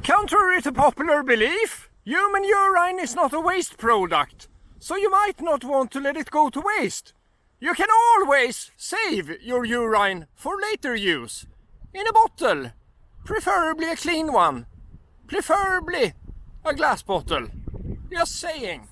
Contrary to popular belief, human urine is not a waste product, so you might not want to let it go to waste. You can always save your urine for later use, in a bottle, preferably a clean one, preferably a glass bottle. Just saying.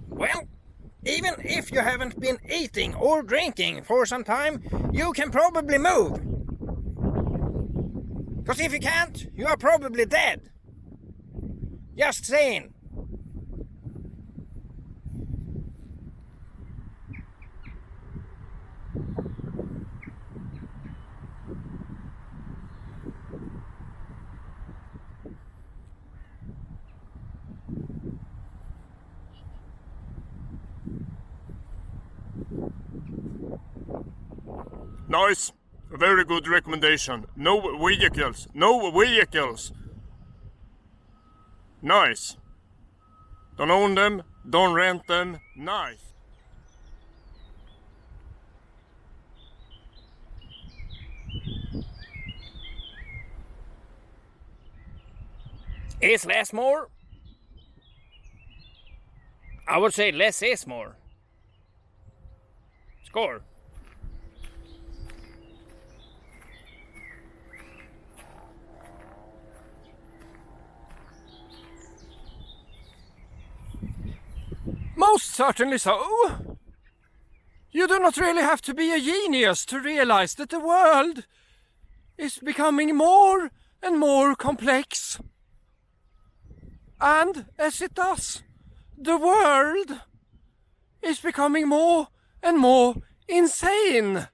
Well, even if you haven't been eating or drinking for some time, you can probably move. Because if you can't, you are probably dead. Just saying. Nice. A very good recommendation. No vehicles. No vehicles. Nice. Don't own them. Don't rent them. Nice. Is less more? I would say less is more. Score. Most certainly so. You do not really have to be a genius to realize that the world is becoming more and more complex. And as it does, the world is becoming more and more insane.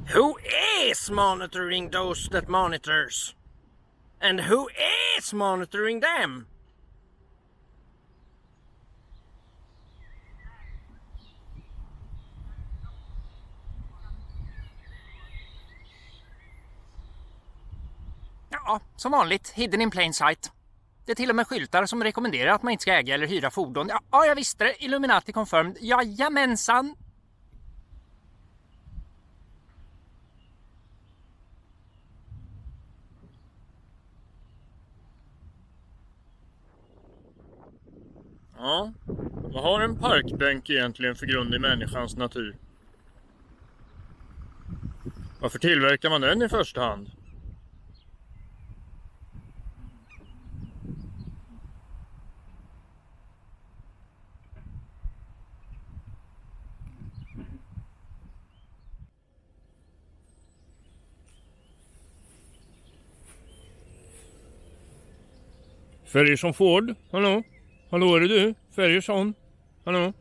Who is monitoring those that monitors? And who is monitoring them? Ja, som vanligt, hidden in plain sight. Det är till och med skyltar som rekommenderar att man inte ska äga eller hyra fordon. Ja, jag visste det. Illuminati confirmed. Jajamensan! Ja, vad har en parkbänk egentligen för grund i människans natur? Varför tillverkar man den i första hand? Färger som Ford, hallå? Hallå, är det du? Färger som, hallå?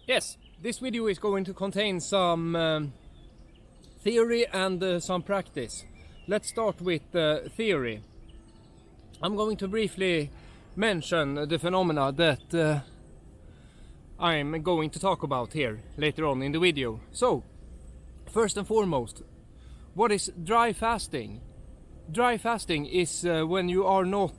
Yes, this video is going to contain some theory and some practice. Let's start with theory. I'm going to briefly mention the phenomena that I'm going to talk about here later on in the video. So, first and foremost, what is dry fasting? Dry fasting is when you are not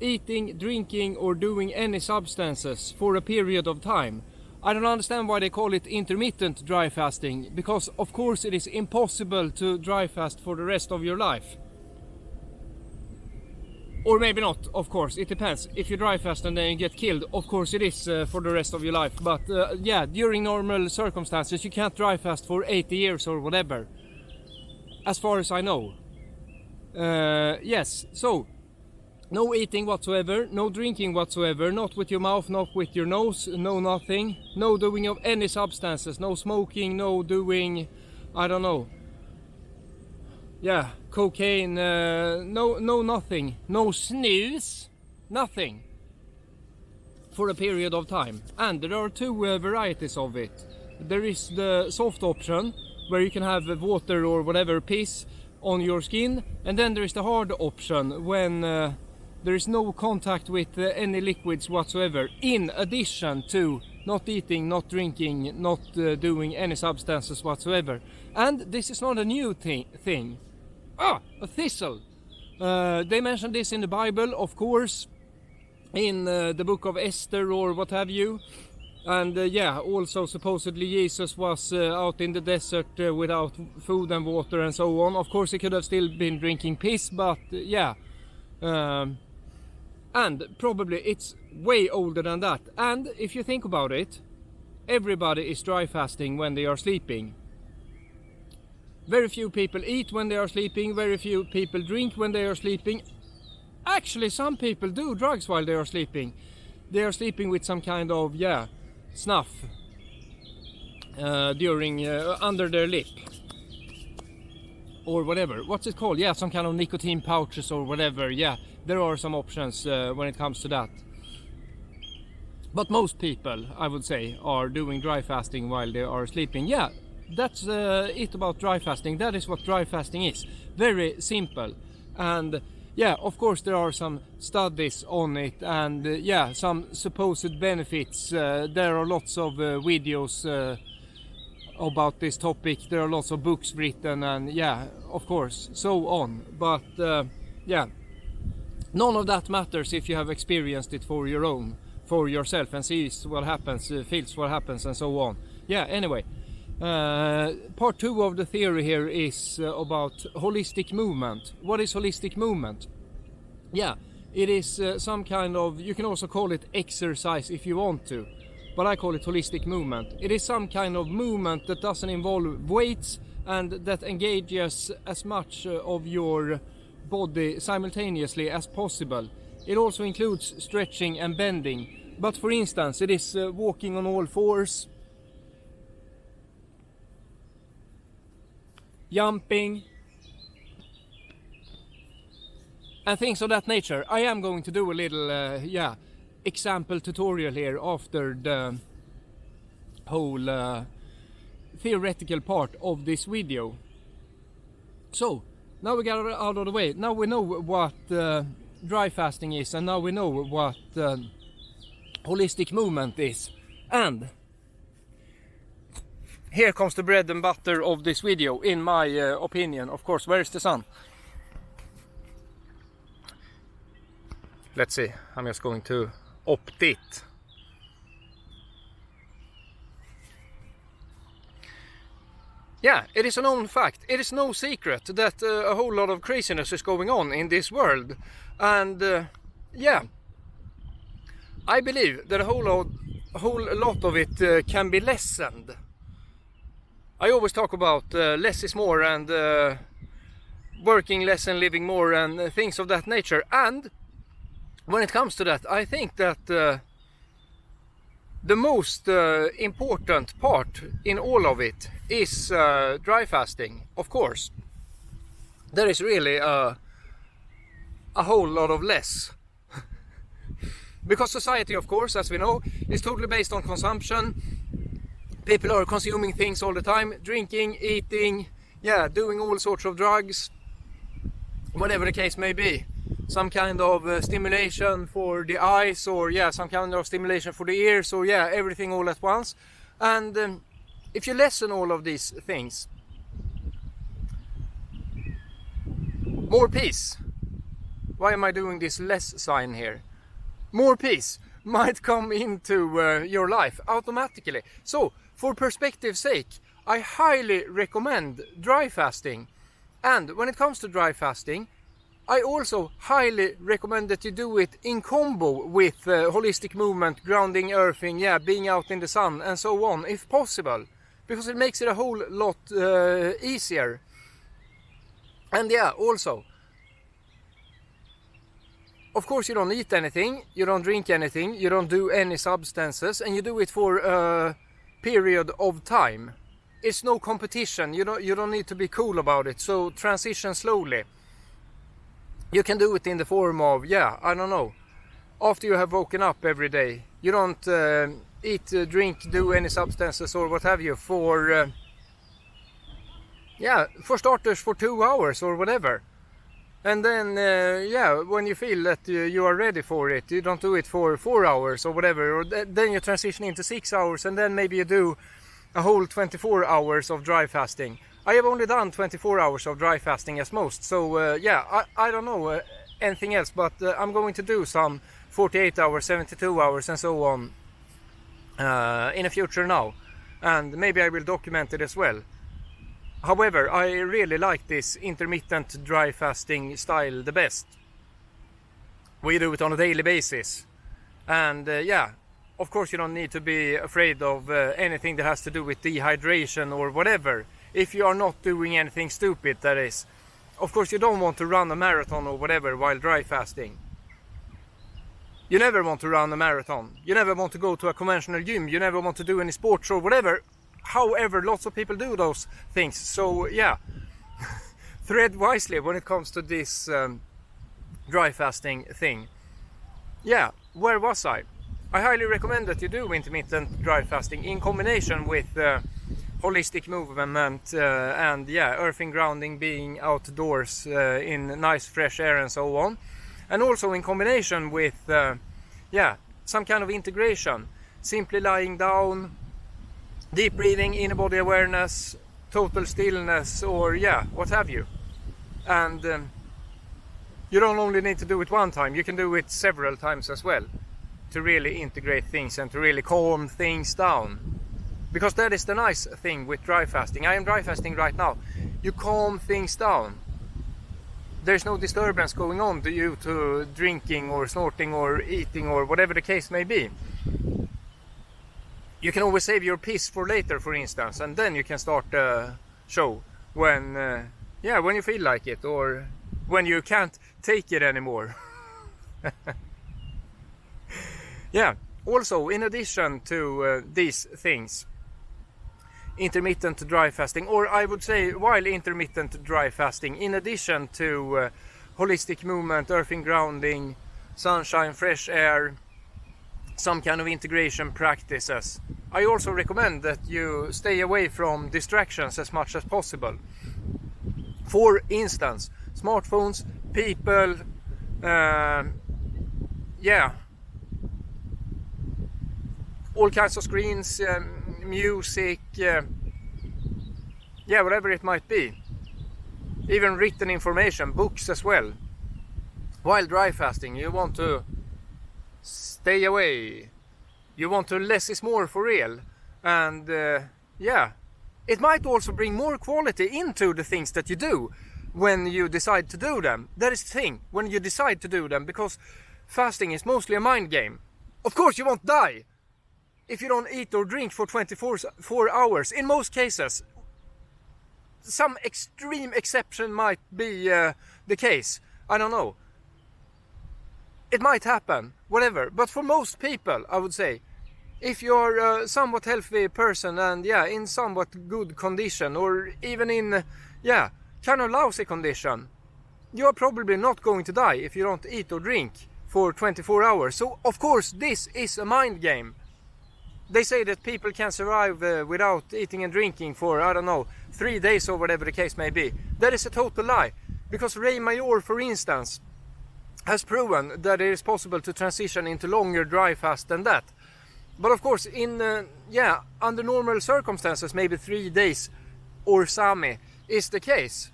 eating, drinking or doing any substances for a period of time. I don't understand why they call it intermittent dry fasting, because of course it is impossible to dry fast for the rest of your life. Or maybe not, of course, it depends. If you dry fast and then you get killed, of course it is for the rest of your life. But yeah, during normal circumstances you can't dry fast for 80 years or whatever. As far as I know. Yes, so no eating whatsoever, no drinking whatsoever, not with your mouth, not with your nose, no nothing. No doing of any substances, no smoking, no doing, I don't know. Yeah, cocaine, no nothing. No snooze, nothing. For a period of time. And there are two varieties of it. There is the soft option, where you can have water or whatever piss on your skin. And then there is the hard option, when there is no contact with any liquids whatsoever. In addition to not eating, not drinking, not doing any substances whatsoever. And this is not a new thing. A thistle. They mention this in the Bible, of course, in the book of Esther or what have you. And yeah, also supposedly Jesus was out in the desert without food and water and so on. Of course he could have still been drinking piss, but yeah. And probably it's way older than that. And if you think about it, everybody is dry fasting when they are sleeping. Very few people eat when they are sleeping, very few people drink when they are sleeping. Actually, some people do drugs while they are sleeping. They are sleeping with some kind of, yeah, snuff during, under their lip. Or whatever. What's it called? Yeah, some kind of nicotine pouches or whatever. Yeah, there are some options when it comes to that. But most people, I would say, are doing dry fasting while they are sleeping. Yeah. That's it about dry fasting. That is what dry fasting is. Very simple. And yeah, of course there are some studies on it, and yeah, some supposed benefits. There are lots of videos about this topic. There are lots of books written, and yeah, of course, so on. But yeah, none of that matters if you have experienced it for your own, for yourself, and sees what happens, feels what happens, and so on. Yeah, anyway. Part 2 of the theory here is about holistic movement. What is holistic movement? Yeah, it is some kind of, you can also call it exercise if you want to, but I call it holistic movement. It is some kind of movement that doesn't involve weights and that engages as much of your body simultaneously as possible. It also includes stretching and bending, but for instance it is walking on all fours, jumping, and things of that nature. I am going to do a little example tutorial here after the whole theoretical part of this video. So now we got it out of the way. Now we know what dry fasting is, and now we know what holistic movement is. And here comes the bread and butter of this video, in my opinion. Of course, where is the sun? Let's see, I'm just going to opt it. Yeah, it is a known fact. It is no secret that a whole lot of craziness is going on in this world. And yeah, I believe that a whole lot of it can be lessened. I always talk about less is more, and working less and living more, and things of that nature. And when it comes to that, I think that the most important part in all of it is dry fasting, of course. There is really a whole lot of less. Because society, of course, as we know, is totally based on consumption. People are consuming things all the time, drinking, eating, yeah, doing all sorts of drugs, whatever the case may be. Some kind of stimulation for the eyes, or yeah, some kind of stimulation for the ears, or yeah, everything all at once. And if you lessen all of these things, more peace. Why am I doing this less sign here? More peace might come into your life automatically. So, for perspective's sake, I highly recommend dry fasting. And when it comes to dry fasting, I also highly recommend that you do it in combo with holistic movement, grounding, earthing, yeah, being out in the sun and so on, if possible. Because it makes it a whole lot easier. And yeah, also, of course you don't eat anything, you don't drink anything, you don't do any substances, and you do it for a period of time. It's no competition, you don't need to be cool about it, so transition slowly. You can do it in the form of, yeah, I don't know, after you have woken up every day. You don't eat, drink, do any substances or what have you for, yeah, for starters for 2 hours or whatever. And then, yeah, when you feel that you are ready for it, you don't do it for 4 hours or whatever, or then you transition into 6 hours, and then maybe you do a whole 24 hours of dry fasting. I have only done 24 hours of dry fasting as most, so yeah, I don't know anything else, but I'm going to do some 48 hours, 72 hours and so on in the future now, and maybe I will document it as well. However, I really like this intermittent dry fasting style the best. We do it on a daily basis. And yeah, of course you don't need to be afraid of anything that has to do with dehydration or whatever. If you are not doing anything stupid, that is. Of course you don't want to run a marathon or whatever while dry fasting. You never want to run a marathon. You never want to go to a conventional gym. You never want to do any sports or whatever. However, lots of people do those things, so yeah, thread wisely when it comes to this dry fasting thing. Yeah, where was I? I highly recommend that you do intermittent dry fasting in combination with holistic movement and yeah, earthing, grounding, being outdoors in nice fresh air and so on. And also in combination with yeah, some kind of integration, simply lying down, deep breathing, inner body awareness, total stillness, or yeah, what have you. And you don't only need to do it one time, you can do it several times as well to really integrate things and to really calm things down. Because that is the nice thing with dry fasting. I am dry fasting right now. You calm things down. There's no disturbance going on due to drinking or snorting or eating or whatever the case may be. You can always save your piss for later, for instance, and then you can start a show when, yeah, when you feel like it, or when you can't take it anymore. Yeah, also in addition to these things, intermittent dry fasting, or I would say while intermittent dry fasting, in addition to holistic movement, earthing, grounding, sunshine, fresh air, some kind of integration practices, I also recommend that you stay away from distractions as much as possible. For instance, smartphones, people, yeah, all kinds of screens, music, yeah, whatever it might be. Even written information, books as well. While dry fasting, you want to stay away. You want to less is more for real. And yeah, it might also bring more quality into the things that you do when you decide to do them. That is the thing, when you decide to do them, because fasting is mostly a mind game. Of course you won't die if you don't eat or drink for 24 hours. In most cases, some extreme exception might be the case. I don't know. It might happen, whatever. But for most people, I would say, if you're a somewhat healthy person and yeah, in somewhat good condition, or even in yeah, kind of lousy condition, you're probably not going to die if you don't eat or drink for 24 hours. So of course this is a mind game. They say that people can survive without eating and drinking for, I don't know, 3 days or whatever the case may be. That is a total lie. Because Ray Mayor, for instance, has proven that it is possible to transition into longer dry fast than that. But of course, in under normal circumstances, maybe 3 days or sami is the case.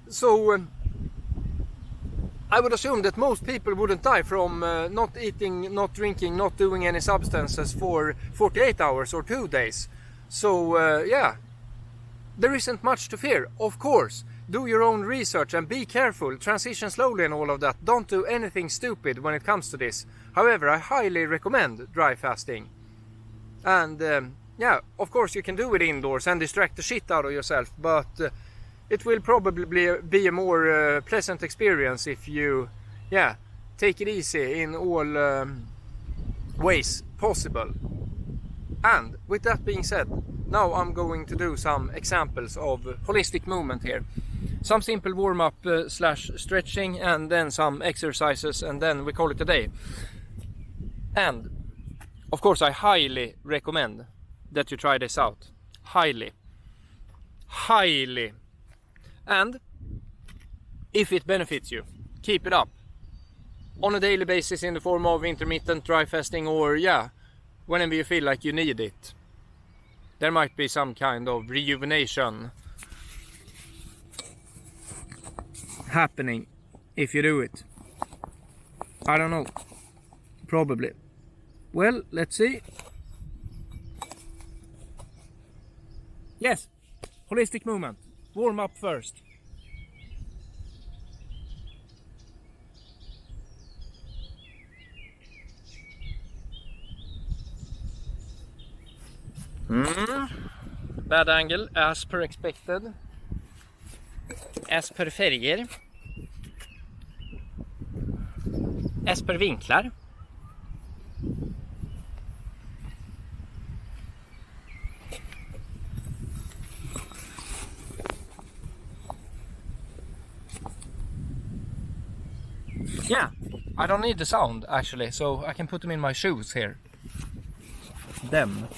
So I would assume that most people wouldn't die from not eating, not drinking, not doing any substances for 48 hours or 2 days. So yeah, there isn't much to fear. Of course, do your own research and be careful, transition slowly and all of that. Don't do anything stupid when it comes to this. However, I highly recommend dry fasting. And yeah, of course you can do it indoors and distract the shit out of yourself, but it will probably be a more pleasant experience if you, yeah, take it easy in all ways possible. And with that being said, now I'm going to do some examples of holistic movement here. Some simple warm-up slash stretching, and then some exercises, and then we call it a day. And of course I highly recommend that you try this out. Highly. And if it benefits you, keep it up on a daily basis in the form of intermittent dry fasting, or yeah, whenever you feel like you need it. There might be some kind of rejuvenation happening if you do it. I don't know. Probably. Well, let's see. Yes, holistic movement. Warm up first. Bad angle as per expected. As per färger. As per vinklar. Yeah, I don't need the sound actually, so I can put them in my shoes here. Them.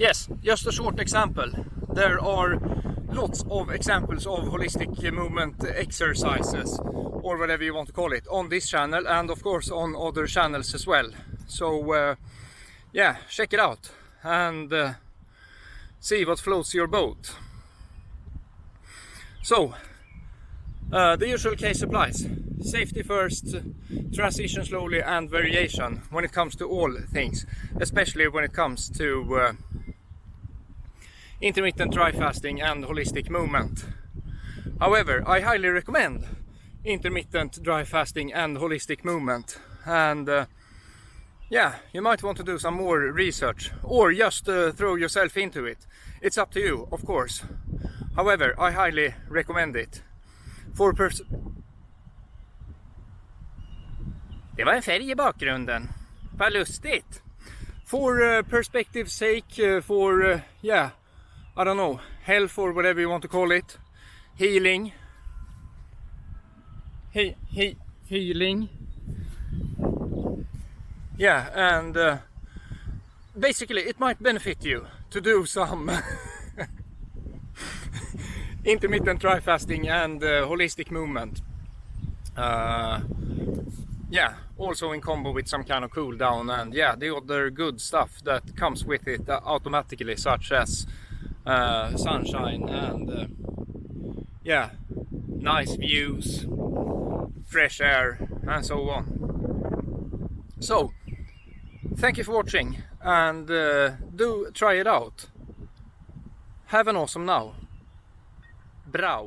Yes, just a short example. There are lots of examples of holistic movement exercises, or whatever you want to call it, on this channel and of course on other channels as well. So yeah, check it out and see what floats your boat. So the usual case applies. Safety first, transition slowly, and variation when it comes to all things, especially when it comes to intermittent dry fasting and holistic movement. However, I highly recommend intermittent dry fasting and holistic movement, and yeah, you might want to do some more research or just throw yourself into it. It's up to you, of course. However, I highly recommend it. Det var en färg i bakgrunden. Vad lustigt. For perspective's sake, for yeah, I don't know, health or whatever you want to call it, healing, healing, yeah, and basically it might benefit you to do some intermittent dry fasting and holistic movement. Yeah, also in combo with some kind of cool down and yeah, the other good stuff that comes with it automatically, such as sunshine and yeah, nice views, fresh air, and so on. So thank you for watching, and do try it out. Have an awesome now. Bra.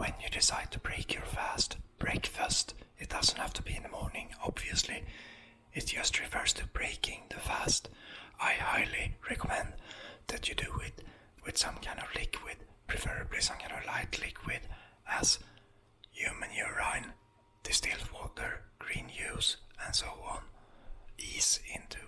when you decide to break your fast, breakfast, it doesn't have to be in the morning, obviously. It just refers to breaking the fast. I highly recommend that you do it with some kind of liquid, preferably some kind of light liquid, as human urine, distilled water, green juice, and so on ease into